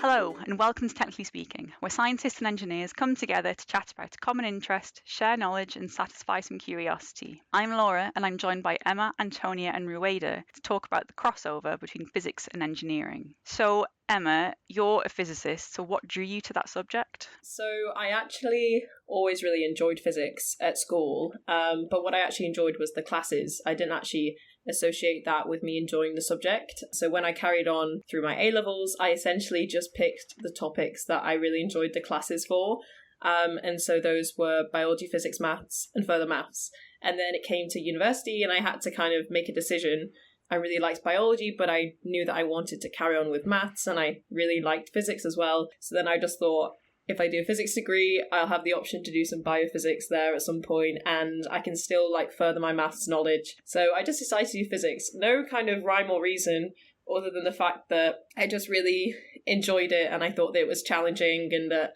Hello, and welcome to Technically Speaking, where scientists and engineers come together to chat about a common interest, share knowledge, and satisfy some curiosity. I'm Laura, and I'm joined by Emma, Antonia, and Rwayda to talk about the crossover between physics and engineering. So, Emma, you're a physicist, so what drew you to that subject? So I actually always really enjoyed physics at school, but what I actually enjoyed was the classes. I didn't actually associate that with me enjoying the subject. So when I carried on through my A-levels, I essentially just picked the topics that I really enjoyed the classes for. And so those were biology, physics, maths, and further maths. And then it came to university and I had to kind of make a decision. I really liked biology, but I knew that I wanted to carry on with maths and I really liked physics as well. So then I just thought, if I do a physics degree, I'll have the option to do some biophysics there at some point, and I can still further my maths knowledge. So I just decided to do physics. No kind of rhyme or reason other than the fact that I just really enjoyed it and I thought that it was challenging and that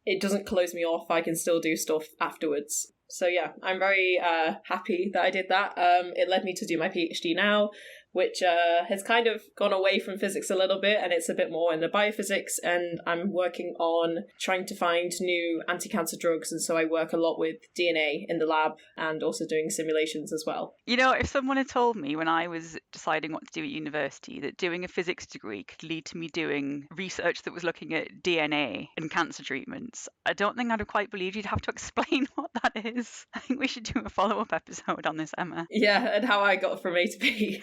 it doesn't close me off. I can still do stuff afterwards. So yeah, I'm very happy that I did that. It led me to do my PhD now, which has kind of gone away from physics a little bit, and it's a bit more in the biophysics, and I'm working on trying to find new anti-cancer drugs, and so I work a lot with DNA in the lab and also doing simulations as well. You know, if someone had told me when I was deciding what to do at university that doing a physics degree could lead to me doing research that was looking at DNA and cancer treatments, I don't think I'd have quite believed. You'd have to explain what that is. I think we should do a follow-up episode on this, Emma. Yeah, and how I got from A to B.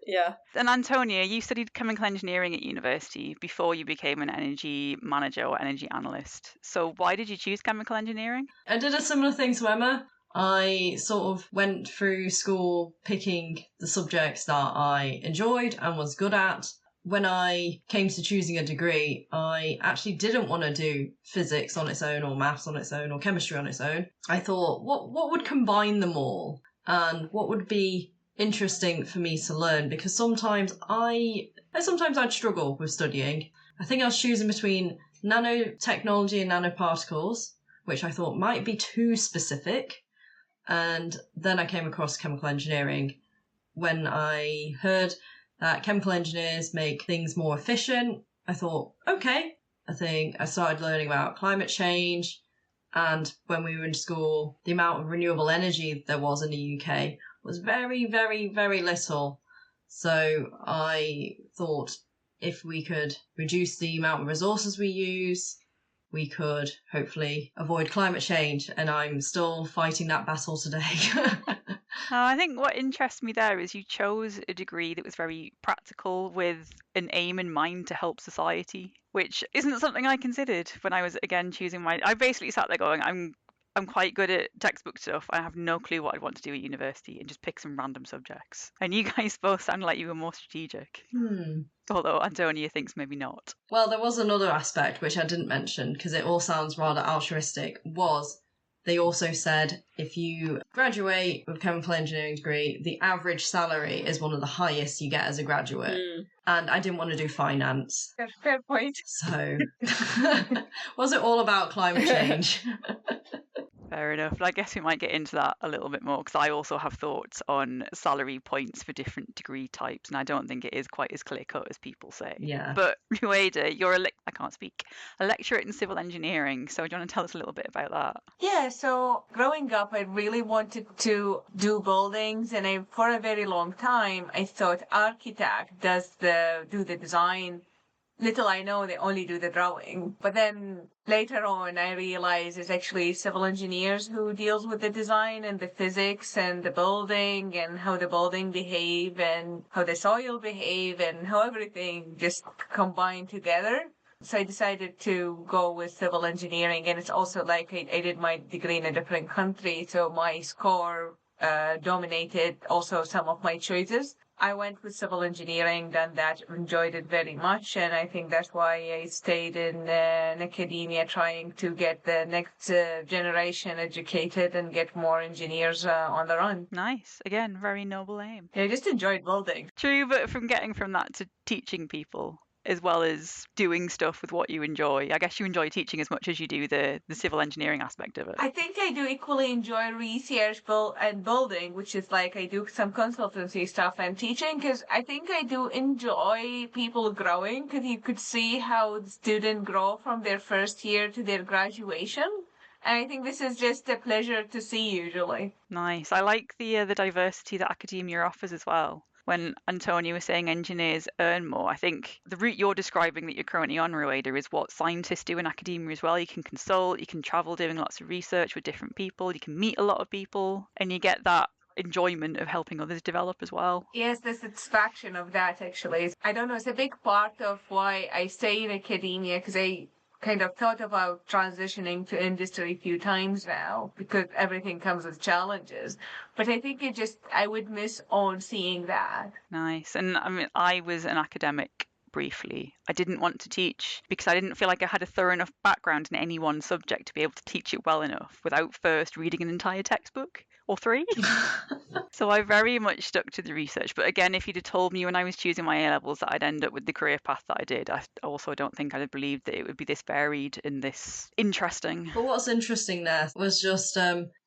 Yeah. And Antonia, you studied chemical engineering at university before you became an energy manager or energy analyst. So why did you choose chemical engineering? I did a similar thing to Emma. I sort of went through school picking the subjects that I enjoyed and was good at. When I came to choosing a degree, I actually didn't want to do physics on its own or maths on its own or chemistry on its own. I thought, what would combine them all and what would be interesting for me to learn, because sometimes I'd struggle with studying. I think I was choosing between nanotechnology and nanoparticles, which I thought might be too specific. And then I came across chemical engineering when I heard that chemical engineers make things more efficient. I thought, okay. I think I started learning about climate change, and when we were in school, the amount of renewable energy there was in the UK was very, very, very little. So I thought if we could reduce the amount of resources we use, we could hopefully avoid climate change. And I'm still fighting that battle today. I think what interests me there is you chose a degree that was very practical with an aim in mind to help society, which isn't something I considered when I was, again, choosing I basically sat there going, I'm quite good at textbook stuff. I have no clue what I'd want to do at university and just pick some random subjects. And you guys both sounded like you were more strategic. Although Antonia thinks maybe not. Well, there was another aspect which I didn't mention because it all sounds rather altruistic, was they also said if you graduate with a chemical engineering degree, the average salary is one of the highest you get as a graduate. And I didn't want to do finance. Fair point. So, was it all about climate change? Fair enough. But I guess we might get into that a little bit more because I also have thoughts on salary points for different degree types, and I don't think it is quite as clear-cut as people say. Yeah. But Rwayda, you're a lecturate in civil engineering, so do you want to tell us a little bit about that? Yeah, so growing up, I really wanted to do buildings, and for a very long time, I thought architect do the design. Little I know, they only do the drawing. But then later on, I realized it's actually civil engineers who deals with the design and the physics and the building and how the building behave and how the soil behave and how everything just combined together. So I decided to go with civil engineering, and it's also I did my degree in a different country, so my score dominated also some of my choices. I went with civil engineering, done that, enjoyed it very much, and I think that's why I stayed in academia, trying to get the next generation educated and get more engineers on the run. Nice. Again, very noble aim. Yeah, I just enjoyed building. True, but getting from that to teaching people, as well as doing stuff with what you enjoy? I guess you enjoy teaching as much as you do the civil engineering aspect of it. I think I do equally enjoy research and building, which is like I do some consultancy stuff and teaching, because I think I do enjoy people growing, because you could see how the student grow from their first year to their graduation. And I think this is just a pleasure to see usually. Nice. I like the diversity that academia offers as well. When Antonia was saying engineers earn more, I think the route you're describing that you're currently on, Rwayda, is what scientists do in academia as well. You can consult, you can travel doing lots of research with different people, you can meet a lot of people, and you get that enjoyment of helping others develop as well. Yes, the satisfaction of that actually. I don't know, it's a big part of why I stay in academia, because I kind of thought about transitioning to industry a few times now because everything comes with challenges. But I think I would miss on seeing that. Nice. And I mean, I was an academic briefly. I didn't want to teach because I didn't feel like I had a thorough enough background in any one subject to be able to teach it well enough without first reading an entire textbook or 3. So I very much stuck to the research. But again, if you'd have told me when I was choosing my A-levels that I'd end up with the career path that I did, I also don't think I'd have believed that it would be this varied and this interesting. But what's interesting there was just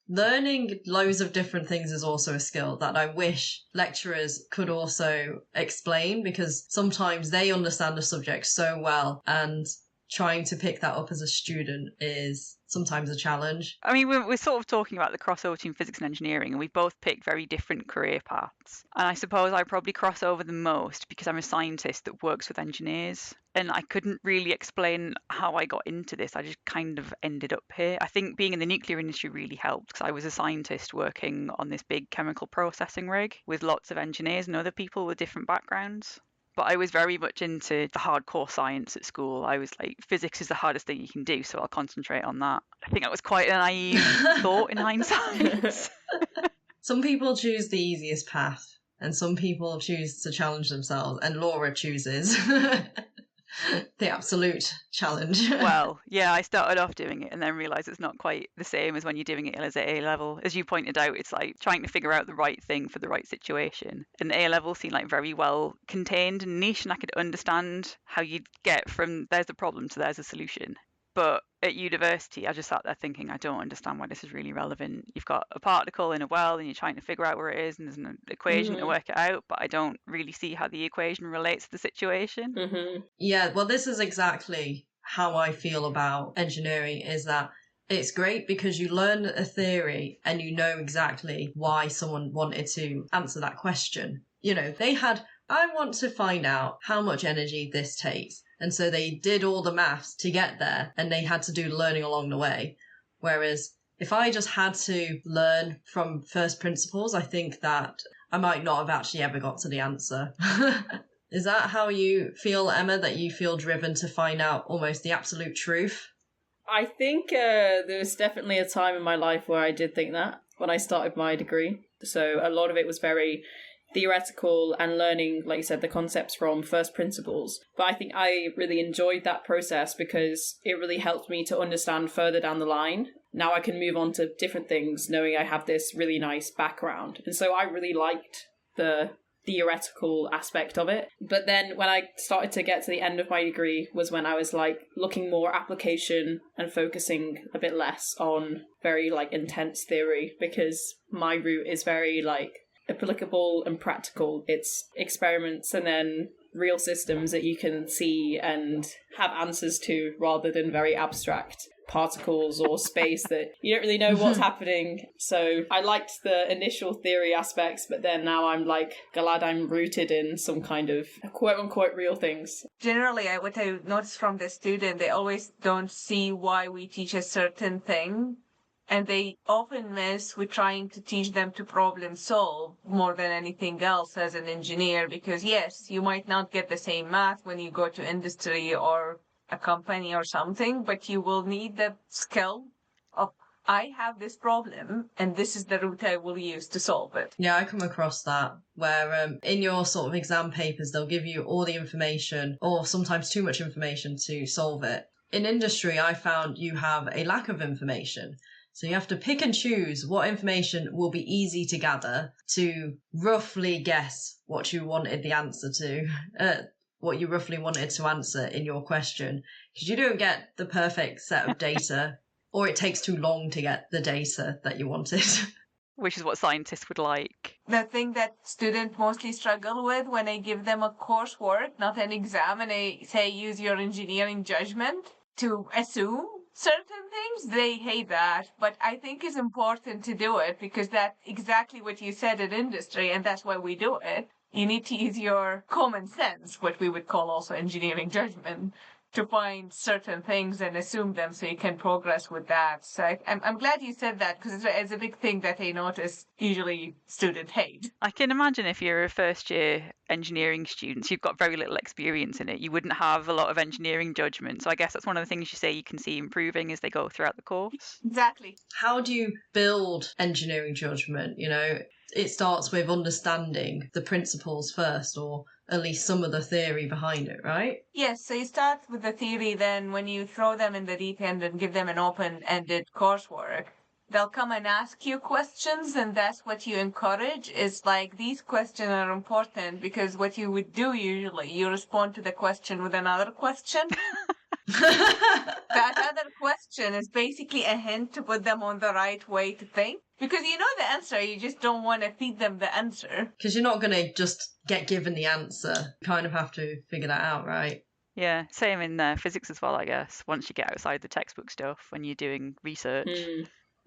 learning loads of different things is also a skill that I wish lecturers could also explain, because sometimes they understand a subject so well and trying to pick that up as a student is sometimes a challenge. I mean, we're sort of talking about the crossover between physics and engineering, and we both picked very different career paths. And I suppose I probably cross over the most because I'm a scientist that works with engineers. And I couldn't really explain how I got into this. I just kind of ended up here. I think being in the nuclear industry really helped because I was a scientist working on this big chemical processing rig with lots of engineers and other people with different backgrounds. But I was very much into the hardcore science at school. I was like, physics is the hardest thing you can do, so I'll concentrate on that. I think that was quite a naive thought in hindsight. Some people choose the easiest path, and some people choose to challenge themselves, and Laura chooses the absolute challenge. Well, yeah, I started off doing it and then realised it's not quite the same as when you're doing it as at A level. As you pointed out, it's like trying to figure out the right thing for the right situation. And A level seemed like very well contained and niche, and I could understand how you'd get from there's a problem to there's a solution. But at university, I just sat there thinking, I don't understand why this is really relevant. You've got a particle in a well and you're trying to figure out where it is, and there's an equation to work it out, but I don't really see how the equation relates to the situation. Yeah, well, this is exactly how I feel about engineering, is that it's great because you learn a theory and you know exactly why someone wanted to answer that question. You know, I want to find out how much energy this takes. And so they did all the maths to get there, and they had to do learning along the way. Whereas if I just had to learn from first principles, I think that I might not have actually ever got to the answer. Is that how you feel, Emma, that you feel driven to find out almost the absolute truth? I think there was definitely a time in my life where I did think that when I started my degree. So a lot of it was very theoretical and learning, like you said, the concepts from first principles. But I think I really enjoyed that process because it really helped me to understand further down the line. Now I can move on to different things knowing I have this really nice background. And so I really liked the theoretical aspect of it. But then when I started to get to the end of my degree was when I was like looking more application and focusing a bit less on very like intense theory, because my route is very like applicable and practical. It's experiments and then real systems that you can see and have answers to, rather than very abstract particles or space that you don't really know what's happening. So I liked the initial theory aspects, but then now I'm like glad I'm rooted in some kind of quote unquote real things. Generally, what I noticed from the student, they always don't see why we teach a certain thing. And they often miss with trying to teach them to problem solve more than anything else as an engineer, because yes, you might not get the same math when you go to industry or a company or something, but you will need the skill of, I have this problem and this is the route I will use to solve it. Yeah, I come across that where in your sort of exam papers, they'll give you all the information or sometimes too much information to solve it. In industry, I found you have a lack of information. So you have to pick and choose what information will be easy to gather to roughly guess what you wanted the answer to. what you roughly wanted to answer in your question, because you don't get the perfect set of data, or it takes too long to get the data that you wanted. Which is what scientists would like. The thing that students mostly struggle with when I give them a coursework, not an exam, and I say use your engineering judgment to assume certain things, they hate that. But I think it's important to do it because that's exactly what you said in industry, and that's why we do it. You need to use your common sense, what we would call also engineering judgment, to find certain things and assume them so you can progress with that. So I'm glad you said that because it's a big thing that I notice usually students hate. I can imagine if you're a first year engineering student, you've got very little experience in it. You wouldn't have a lot of engineering judgment. So I guess that's one of the things you say you can see improving as they go throughout the course. Exactly. How do you build engineering judgment? You know, it starts with understanding the principles first, or at least some of the theory behind it, right? Yes, so you start with the theory, then when you throw them in the deep end and give them an open-ended coursework, they'll come and ask you questions, and that's what you encourage. Is like, these questions are important because what you would do usually, you respond to the question with another question. That other question is basically a hint to put them on the right way to think. Because you know the answer, you just don't want to feed them the answer. Because you're not going to just get given the answer. You kind of have to figure that out, right? Yeah, same in physics as well, I guess, once you get outside the textbook stuff when you're doing research.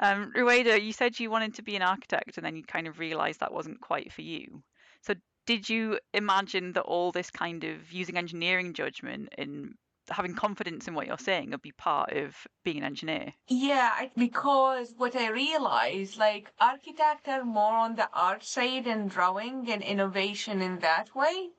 Rwayda, you said you wanted to be an architect and then you kind of realised that wasn't quite for you. So did you imagine that all this kind of using engineering judgment and having confidence in what you're saying would be part of being an engineer? Yeah, because what I realized, like, architects are more on the art side and drawing and innovation in that way.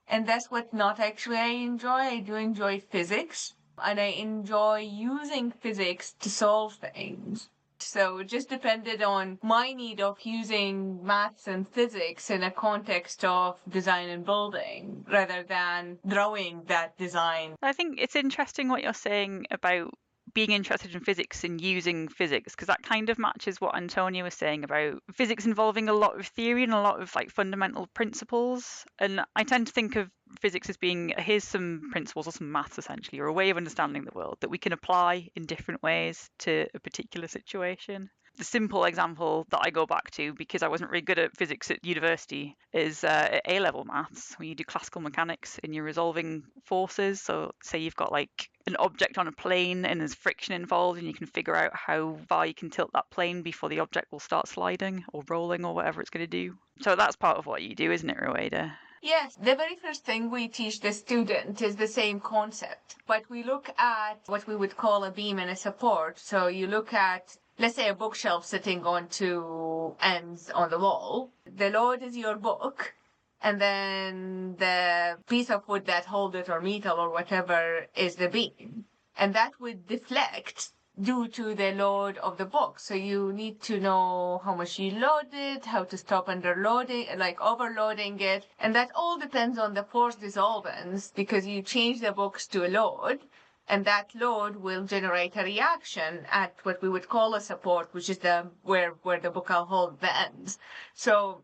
And that's what not actually I enjoy. I do enjoy physics, and I enjoy using physics to solve things. So it just depended on my need of using maths and physics in a context of design and building rather than drawing that design. I think it's interesting what you're saying about being interested in physics and using physics, because that kind of matches what Antonia was saying about physics involving a lot of theory and a lot of like fundamental principles. And I tend to think of physics as being, here's some principles or some maths essentially, or a way of understanding the world that we can apply in different ways to a particular situation. The simple example that I go back to, because I wasn't really good at physics at university, is A-level maths, when you do classical mechanics and you're resolving forces. So say you've got like an object on a plane and there's friction involved, and you can figure out how far you can tilt that plane before the object will start sliding or rolling or whatever it's going to do. So that's part of what you do, isn't it, Rwayda? Yes, the very first thing we teach the student is the same concept, but we look at what we would call a beam and a support. So you look at, let's say, a bookshelf sitting on two ends on the wall. The load is your book, and then the piece of wood that holds it, or metal or whatever, is the beam. And that would deflect due to the load of the book. So you need to know how much you load it, how to stop underloading, like overloading it. And that all depends on the force dissolvance, because you change the books to a load, and that load will generate a reaction at what we would call a support, which is where the book will hold the ends. So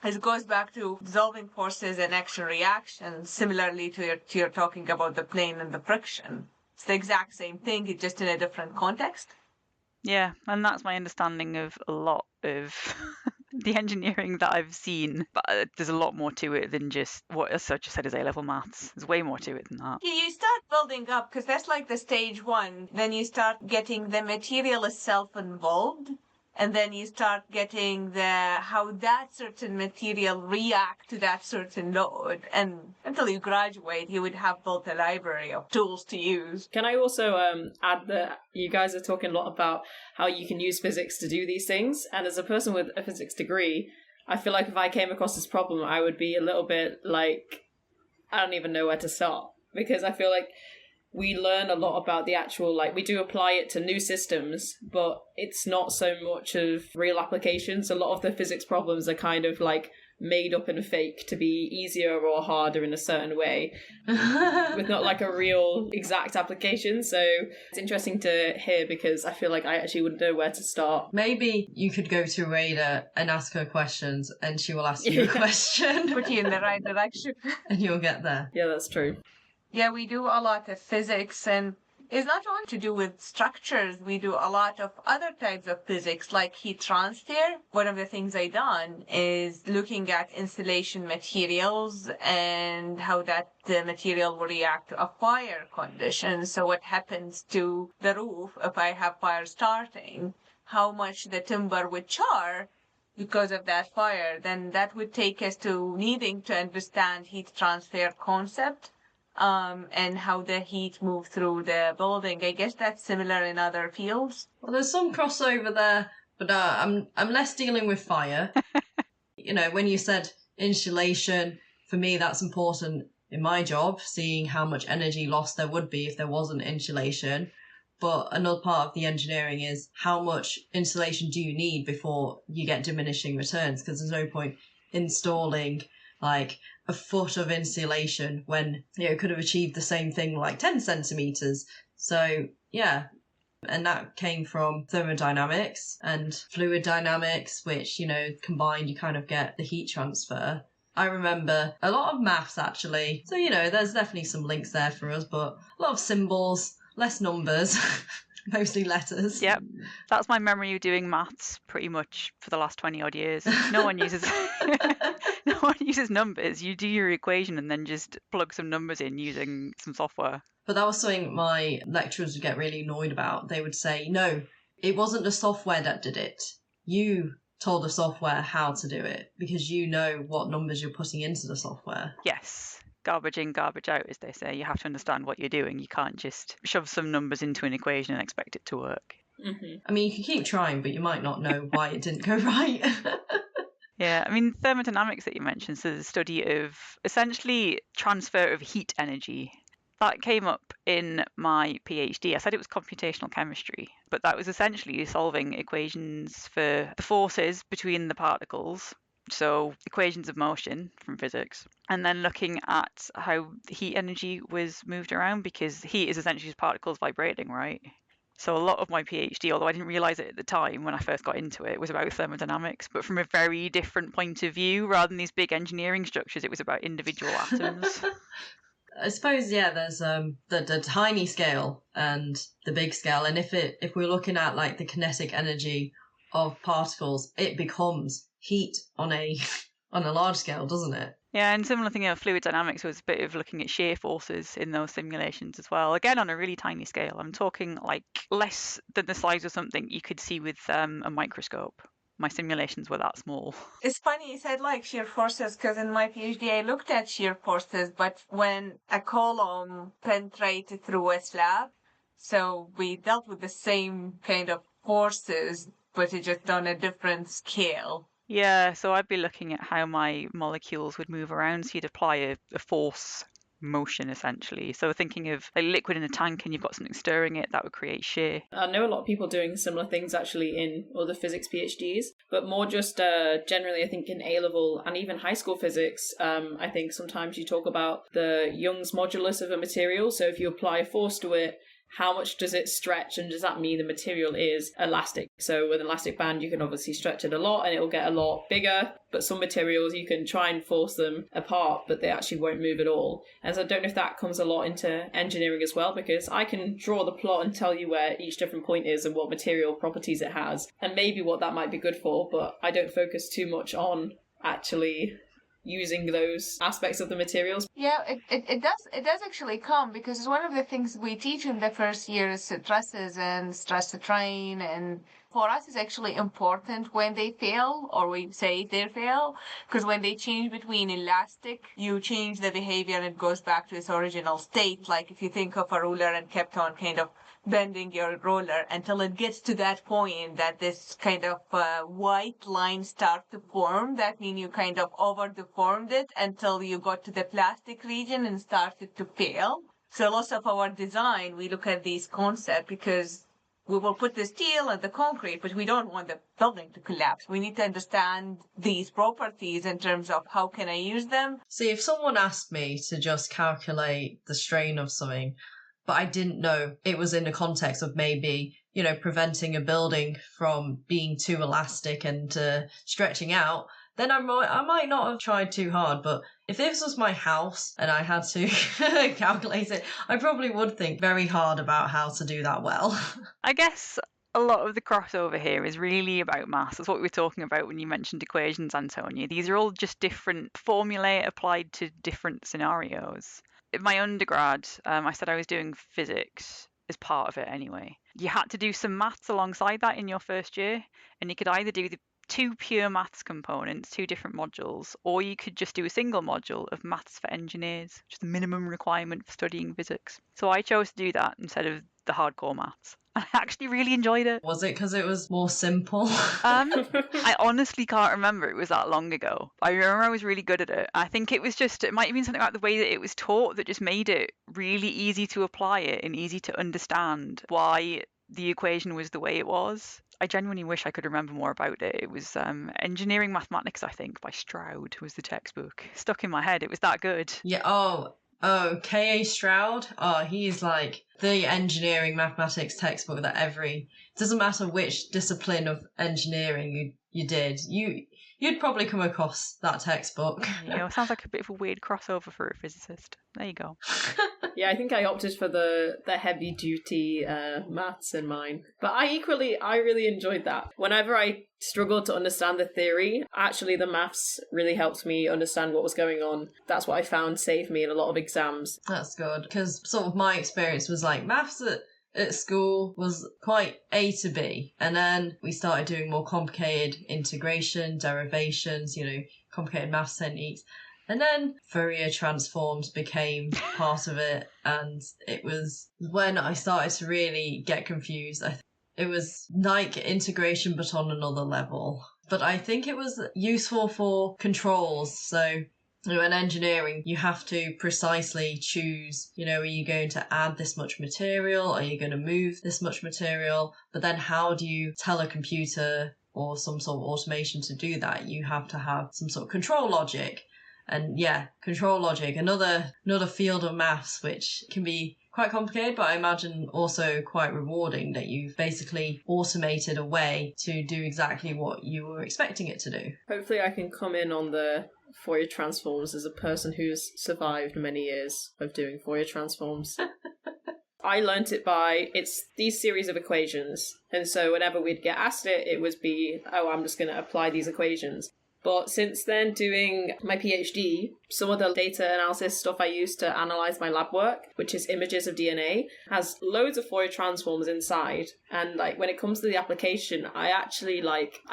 it goes back to dissolving forces and action reactions, similarly to your talking about the plane and the friction. It's the exact same thing, it's just in a different context. Yeah, and that's my understanding of a lot of the engineering that I've seen. But there's a lot more to it than just what as such said is A-level maths. There's way more to it than that. You start building up, because that's like the stage one. Then you start getting the material itself involved. And then you start getting how that certain material react to that certain load. And until you graduate, you would have built a library of tools to use. Can I also add that you guys are talking a lot about how you can use physics to do these things? And as a person with a physics degree, I feel like if I came across this problem, I would be a little bit like, I don't even know where to start. Because I feel like we learn a lot about the actual, like, we do apply it to new systems, but it's not so much of real applications. A lot of the physics problems are kind of like made up and fake to be easier or harder in a certain way with not like a real exact application. So it's interesting to hear because I feel like I actually wouldn't know where to start. Maybe you could go to Rwayda and ask her questions and she will ask you a question. Put you in the right direction. And you'll get there. Yeah, that's true. Yeah, we do a lot of physics, and it's not only to do with structures. We do a lot of other types of physics, like heat transfer. One of the things I done is looking at insulation materials and how that the material will react to a fire condition. So what happens to the roof if I have fire starting? How much the timber would char because of that fire? Then that would take us to needing to understand heat transfer concept. And how the heat moves through the building. I guess that's similar in other fields. Well, there's some crossover there, but I'm less dealing with fire. You know, when you said insulation, for me that's important in my job, seeing how much energy loss there would be if there wasn't insulation. But another part of the engineering is how much insulation do you need before you get diminishing returns, because there's no point installing like a foot of insulation when it could have achieved the same thing like 10 centimeters. So yeah, and that came from thermodynamics and fluid dynamics, which, combined you kind of get the heat transfer. I remember a lot of maths actually, so there's definitely some links there for us, but a lot of symbols, less numbers. Mostly letters. Yep, that's my memory of doing maths pretty much for the last 20 odd years. No one uses no one uses numbers. You do your equation and then just plug some numbers in using some software. But that was something my lecturers would get really annoyed about. They would say, no, it wasn't the software that did it. You told the software how to do it because you know what numbers you're putting into the software. Yes. Garbage in, garbage out, as they say. You have to understand what you're doing. You can't just shove some numbers into an equation and expect it to work. Mm-hmm. I mean, you can keep trying, but you might not know why it didn't go right. Yeah, I mean, thermodynamics that you mentioned, so the study of essentially transfer of heat energy. That came up in my PhD. I said it was computational chemistry, but that was essentially solving equations for the forces between the particles. So equations of motion from physics, and then looking at how heat energy was moved around, because heat is essentially just particles vibrating, right? So a lot of my PhD, although I didn't realize it at the time when I first got into it, was about thermodynamics, but from a very different point of view. Rather than these big engineering structures, it was about individual atoms. I suppose, yeah, there's the tiny scale and the big scale, and if we're looking at like the kinetic energy of particles, it becomes heat on a large scale, doesn't it? Yeah, and similar thing, fluid dynamics was a bit of looking at shear forces in those simulations as well. Again, on a really tiny scale. I'm talking like less than the size of something you could see with a microscope. My simulations were that small. It's funny you said like shear forces, because in my PhD I looked at shear forces, but when a column penetrated through a slab, so we dealt with the same kind of forces, but it just on a different scale. Yeah, so I'd be looking at how my molecules would move around. So you'd apply a force motion essentially. So thinking of a liquid in a tank and you've got something stirring it, that would create shear. I know a lot of people doing similar things actually in other physics PhDs, but more just generally I think in A-level and even high school physics, I think sometimes you talk about the Young's modulus of a material. So if you apply a force to it, how much does it stretch, and does that mean the material is elastic? So with an elastic band, you can obviously stretch it a lot and it'll get a lot bigger, but some materials you can try and force them apart, but they actually won't move at all. And so I don't know if that comes a lot into engineering as well, because I can draw the plot and tell you where each different point is and what material properties it has, and maybe what that might be good for, but I don't focus too much on actually using those aspects of the materials. Yeah, it does actually come, because it's one of the things we teach in the first year is stresses and stress strain, and for us it's actually important when they fail, or we say they fail, because when they change between elastic, you change the behavior and it goes back to its original state. Like if you think of a ruler and kept on kind of bending your roller until it gets to that point that this kind of white line start to form. That means you kind of over deformed it until you got to the plastic region and started to fail. So lots of our design, we look at these concepts because we will put the steel and the concrete, but we don't want the building to collapse. We need to understand these properties in terms of how can I use them. See, if someone asked me to just calculate the strain of something, but I didn't know it was in the context of maybe, preventing a building from being too elastic and stretching out, then I might not have tried too hard. But if this was my house and I had to calculate it, I probably would think very hard about how to do that well. I guess a lot of the crossover here is really about maths. That's what we were talking about when you mentioned equations, Antonia. These are all just different formulae applied to different scenarios. In my undergrad, I said I was doing physics as part of it anyway. You had to do some maths alongside that in your first year, and you could either do the two pure maths components, two different modules, or you could just do a single module of maths for engineers, which is the minimum requirement for studying physics. So I chose to do that instead of the hardcore maths. I actually really enjoyed it. Was it because it was more simple? I honestly can't remember. It was that long ago. I remember I was really good at it. I think it might have been something about the way that it was taught that just made it really easy to apply it and easy to understand why the equation was the way it was. I genuinely wish I could remember more about it. It was Engineering Mathematics, I think, by Stroud was the textbook. Stuck in my head. It was that good. Yeah. Oh, K.A. Stroud. Oh, he's like the engineering mathematics textbook that doesn't matter which discipline of engineering you did, you'd probably come across that textbook. It sounds like a bit of a weird crossover for a physicist. There you go. Yeah, I think I opted for the heavy duty maths in mine. But I really enjoyed that. Whenever I struggled to understand the theory, actually the maths really helped me understand what was going on. That's what I found saved me in a lot of exams. That's good, because sort of my experience was like maths at school was quite A to B, and then we started doing more complicated integration, derivations, complicated maths techniques. And then Fourier transforms became part of it, and it was when I started to really get confused. It was like integration, but on another level. But I think it was useful for controls. So, in engineering, you have to precisely choose, are you going to add this much material? Are you going to move this much material? But then how do you tell a computer or some sort of automation to do that? You have to have some sort of control logic. And yeah, control logic, another field of maths, which can be quite complicated, but I imagine also quite rewarding, that you've basically automated a way to do exactly what you were expecting it to do. Hopefully I can come in on the Fourier transforms as a person who's survived many years of doing Fourier transforms. I learnt it it's these series of equations. And so whenever we'd get asked it would be, I'm just going to apply these equations. But since then, doing my PhD, some of the data analysis stuff I use to analyze my lab work, which is images of DNA, has loads of Fourier transforms inside. And when it comes to the application, I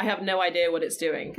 have no idea what it's doing.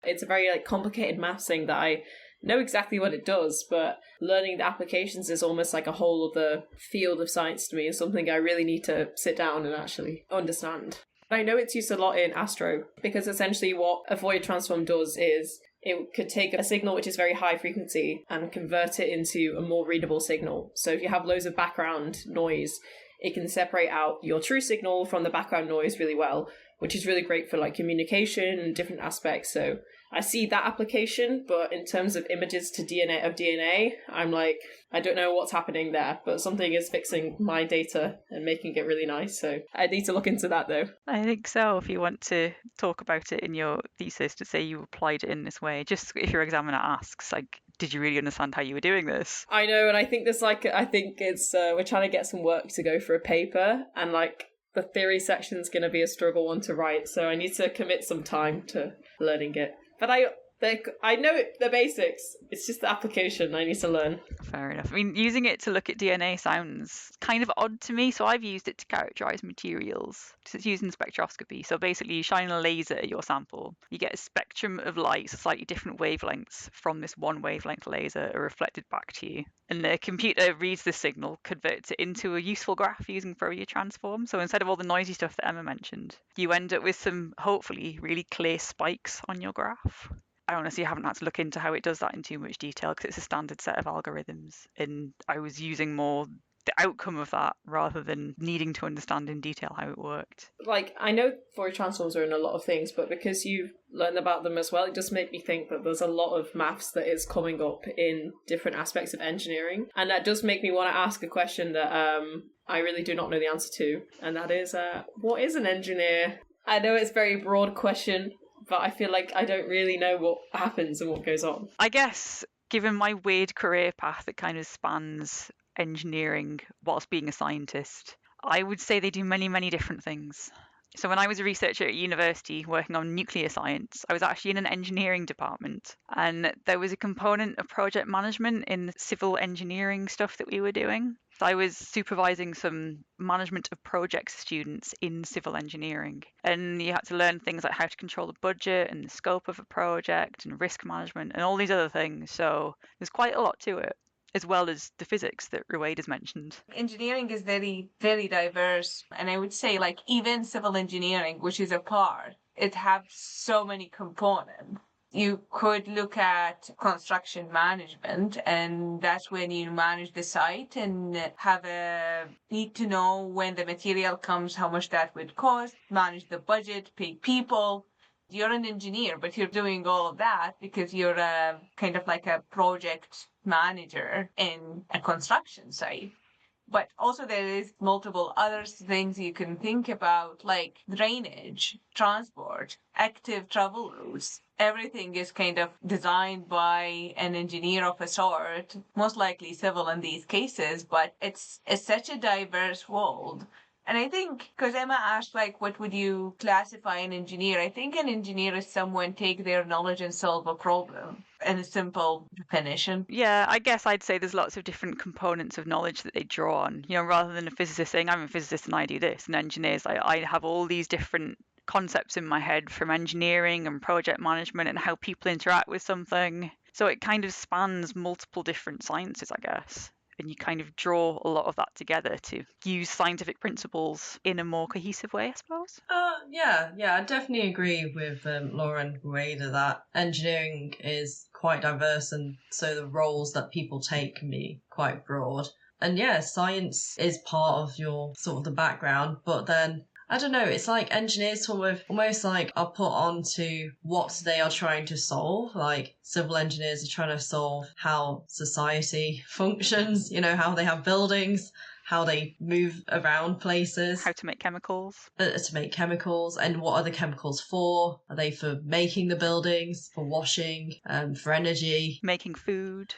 It's a very complicated maths thing that I know exactly what it does, but learning the applications is almost like a whole other field of science to me, and something I really need to sit down and actually understand. I know it's used a lot in astro, because essentially what a Fourier transform does is it could take a signal which is very high frequency and convert it into a more readable signal. So if you have loads of background noise, it can separate out your true signal from the background noise really well, which is really great for communication and different aspects. So I see that application, but in terms of images to DNA, I'm I don't know what's happening there, but something is fixing my data and making it really nice. So I need to look into that though. I think so. If you want to talk about it in your thesis, to say you applied it in this way, just if your examiner asks, did you really understand how you were doing this? I know, and I think there's I think it's we're trying to get some work to go for a paper, and the theory section's going to be a struggle one to write, so I need to commit some time to learning it. But I know the basics. It's just the application I need to learn. Fair enough. I mean, using it to look at DNA sounds kind of odd to me, so I've used it to characterize materials. It's using spectroscopy. So basically, you shine a laser at your sample. You get a spectrum of light, so slightly different wavelengths from this one wavelength laser are reflected back to you. And the computer reads the signal, converts it into a useful graph using Fourier transform. So instead of all the noisy stuff that Emma mentioned, you end up with some, hopefully, really clear spikes on your graph. I honestly haven't had to look into how it does that in too much detail, because it's a standard set of algorithms, and I was using more the outcome of that rather than needing to understand in detail how it worked. Like, I know Fourier transforms are in a lot of things, but because you've learned about them as well, it just made me think that there's a lot of maths that is coming up in different aspects of engineering. And that does make me want to ask a question that I really do not know the answer to. And that is, what is an engineer? I know it's a very broad question, but I feel like I don't really know what happens and what goes on. I guess, given my weird career path that kind of spans engineering whilst being a scientist, I would say they do many, many different things. So when I was a researcher at university working on nuclear science, I was actually in an engineering department, and there was a component of project management in the civil engineering stuff that we were doing. So I was supervising some management of projects students in civil engineering, and you had to learn things like how to control the budget and the scope of a project and risk management and all these other things. So there's quite a lot to it, as well as the physics that Rwayda's mentioned. Engineering is very, very diverse. And I would say, like, even civil engineering, which is a part, it has so many components. You could look at construction management, and that's when you manage the site and need to know when the material comes, how much that would cost, manage the budget, pay people. You're an engineer, but you're doing all of that because you're kind of like a project manager in a construction site. But also there is multiple other things you can think about, like drainage, transport, active travel routes. Everything is kind of designed by an engineer of a sort, most likely civil in these cases, but it's such a diverse world. And I think, because Emma asked, like, what would you classify an engineer? I think an engineer is someone take their knowledge and solve a problem in a simple definition. Yeah, I guess I'd say there's lots of different components of knowledge that they draw on. You know, rather than a physicist saying, I'm a physicist and I do this, and engineers, I have all these different concepts in my head from engineering and project management and how people interact with something. So it kind of spans multiple different sciences, I guess. And you kind of draw a lot of that together to use scientific principles in a more cohesive way, I suppose. Yeah, I definitely agree with Laura and Rwayda that engineering is quite diverse, and so the roles that people take can be quite broad. And yeah, science is part of your sort of the background, but then I don't know, it's like engineers sort of almost like are put on to what they are trying to solve. Like civil engineers are trying to solve how society functions, you know, how they have buildings, how they move around places. How to make chemicals. And what are the chemicals for? Are they for making the buildings, for washing, for energy? Making food.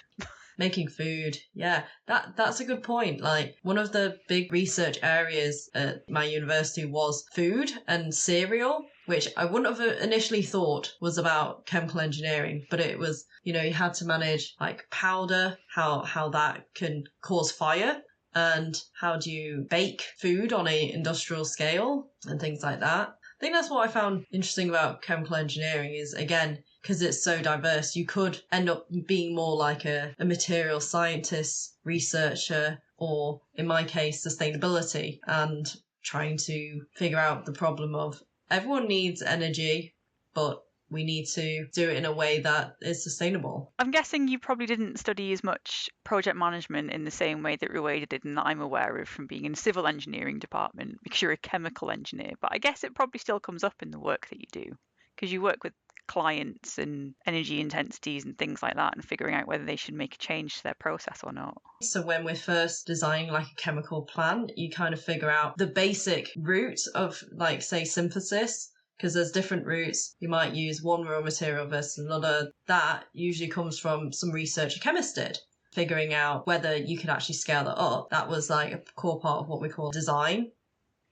Making food, yeah, that's a good point. Like, one of the big research areas at my university was food and cereal, which I wouldn't have initially thought was about chemical engineering, but it was, you know, you had to manage like powder, how that can cause fire, and how do you bake food on a industrial scale and things like that. I think that's what I found interesting about chemical engineering is, again, because it's so diverse, you could end up being more like a material scientist, researcher, or in my case, sustainability, and trying to figure out the problem of everyone needs energy, but we need to do it in a way that is sustainable. I'm guessing you probably didn't study as much project management in the same way that Rwayda did and that I'm aware of from being in a civil engineering department because you're a chemical engineer. But I guess it probably still comes up in the work that you do because you work with clients and energy intensities and things like that and figuring out whether they should make a change to their process or not. So when we're first designing like a chemical plant, you kind of figure out the basic route of, like, say, synthesis, because there's different routes. You might use one raw material versus another. That usually comes from some research a chemist did, figuring out whether you could actually scale that up. That was like a core part of what we call design.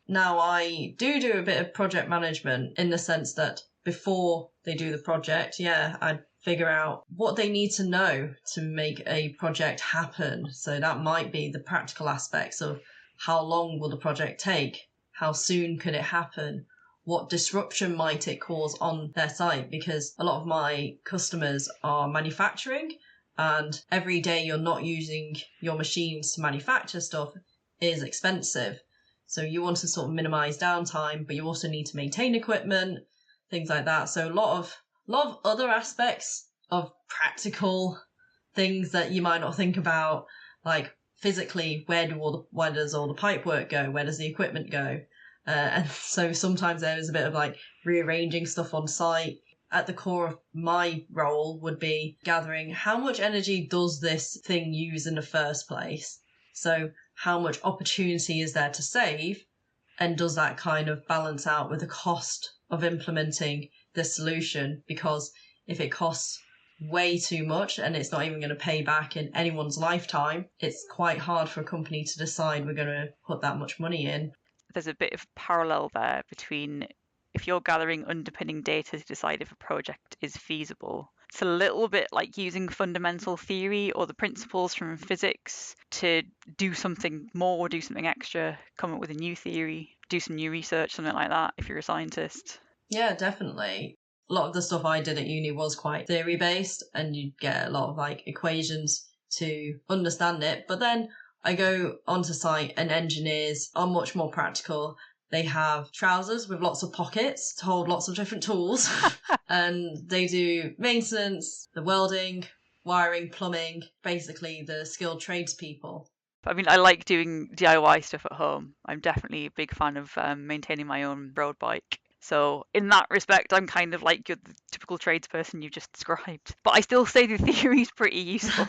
Now, I do a bit of project management in the sense that before they do the project, I'd figure out what they need to know to make a project happen. So that might be the practical aspects of how long will the project take? How soon could it happen? What disruption might it cause on their site? Because a lot of my customers are manufacturing, and every day you're not using your machines to manufacture stuff is expensive. So you want to sort of minimize downtime, but you also need to maintain equipment, things like that. So a lot of other aspects of practical things that you might not think about, like physically, where does all the pipe work go? Where does the equipment go? And so sometimes there was a bit of like rearranging stuff on site. At the core of my role would be gathering how much energy does this thing use in the first place? So how much opportunity is there to save? And does that kind of balance out with the cost of implementing this solution? Because if it costs way too much and it's not even going to pay back in anyone's lifetime, it's quite hard for a company to decide we're going to put that much money in. There's a bit of parallel there between if you're gathering underpinning data to decide if a project is feasible. It's a little bit like using fundamental theory or the principles from physics to do something more, do something extra, come up with a new theory, do some new research, something like that, if you're a scientist. Yeah, definitely. A lot of the stuff I did at uni was quite theory based, and you'd get a lot of like equations to understand it. But then I go onto site and engineers are much more practical. They have trousers with lots of pockets to hold lots of different tools, and they do maintenance, the welding, wiring, plumbing, basically the skilled tradespeople. I mean, I like doing DIY stuff at home. I'm definitely a big fan of maintaining my own road bike. So in that respect, I'm kind of like you're the typical tradesperson you just described. But I still say the theory is pretty useful.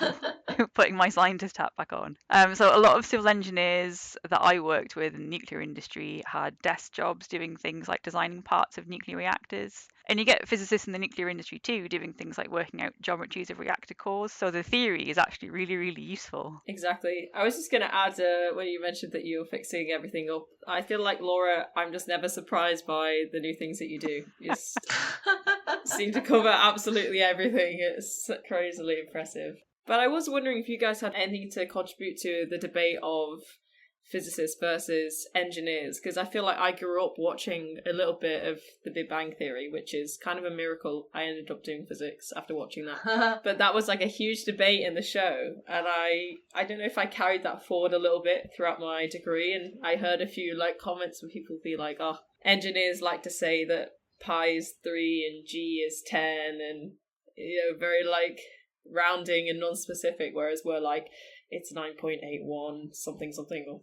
Putting my scientist hat back on. So a lot of civil engineers that I worked with in the nuclear industry had desk jobs doing things like designing parts of nuclear reactors. And you get physicists in the nuclear industry too, doing things like working out geometries of reactor cores. So the theory is actually really, really useful. Exactly. I was just going to add when you mentioned that you're fixing everything up. I feel like, Laura, I'm just never surprised by the new things that you do. You just seem to cover absolutely everything. It's crazily impressive. But I was wondering if you guys had anything to contribute to the debate of physicists versus engineers, because I feel like I grew up watching a little bit of The Big Bang Theory, which is kind of a miracle. I ended up doing physics after watching that. But that was like a huge debate in the show, and I don't know if I carried that forward a little bit throughout my degree, and I heard a few like comments where people be like, oh, engineers like to say that pi is 3 and g is 10, and very like rounding and non-specific, whereas we're like, it's 9.81 something something.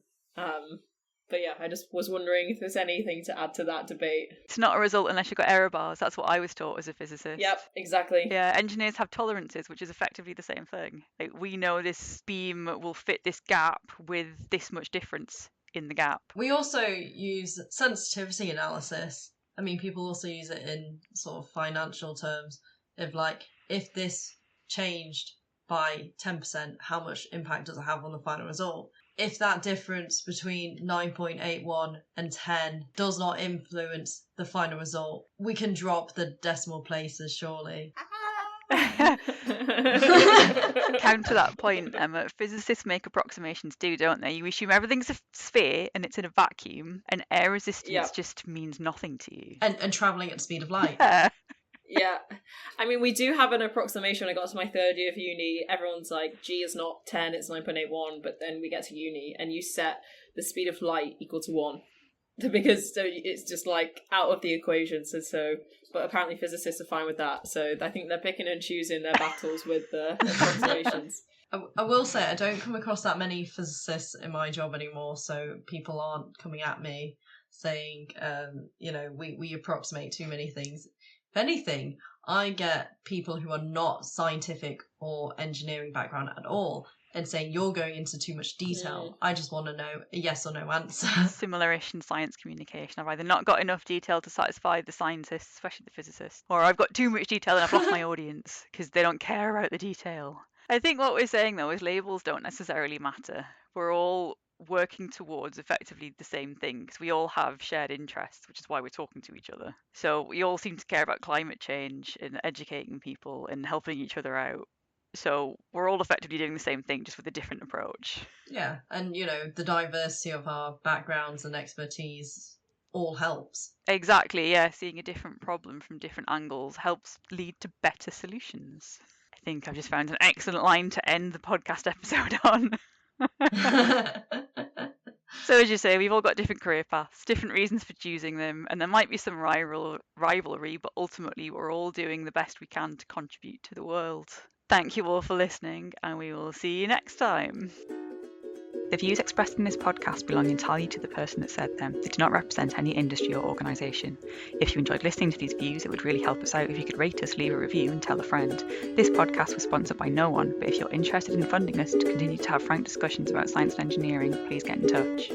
But yeah, I just was wondering if there's anything to add to that debate. It's not a result unless you've got error bars. That's what I was taught as a physicist. Yep, exactly. Yeah, engineers have tolerances, which is effectively the same thing. Like, we know this beam will fit this gap with this much difference in the gap. We also use sensitivity analysis. I mean, people also use it in sort of financial terms of like, if this changed by 10%, how much impact does it have on the final result? If that difference between 9.81 and 10 does not influence the final result, we can drop the decimal places, surely. Counter that point, Emma, physicists make approximations too, don't they? You assume everything's a sphere and it's in a vacuum, and air resistance just means nothing to you. And travelling at the speed of light. Yeah. I mean, we do have an approximation. When I got to my third year of uni, everyone's like, G is not 10, it's 9.81, but then we get to uni and you set the speed of light equal to 1. Because so it's just like out of the equation. But apparently physicists are fine with that. So I think they're picking and choosing their battles with the approximations. I will say I don't come across that many physicists in my job anymore, so people aren't coming at me saying, we approximate too many things. If anything, I get people who are not scientific or engineering background at all and saying you're going into too much detail. I just want to know a yes or no answer. Similar-ish in science communication. I've either not got enough detail to satisfy the scientists, especially the physicists, or I've got too much detail and I've lost my audience because they don't care about the detail. I think what we're saying though is labels don't necessarily matter. We're all working towards effectively the same thing because we all have shared interests, which is why we're talking to each other. So we all seem to care about climate change and educating people and helping each other out. So we're all effectively doing the same thing, just with a different approach. Yeah, and the diversity of our backgrounds and expertise all helps. Exactly, yeah. Seeing a different problem from different angles helps lead to better solutions. I think I've just found an excellent line to end the podcast episode on. So as you say, we've all got different career paths, different reasons for choosing them, and there might be some rivalry, but ultimately we're all doing the best we can to contribute to the world. Thank you all for listening, and we will see you next time. The views expressed in this podcast belong entirely to the person that said them. They do not represent any industry or organisation. If you enjoyed listening to these views, it would really help us out if you could rate us, leave a review and tell a friend. This podcast was sponsored by no one, but if you're interested in funding us to continue to have frank discussions about science and engineering, please get in touch.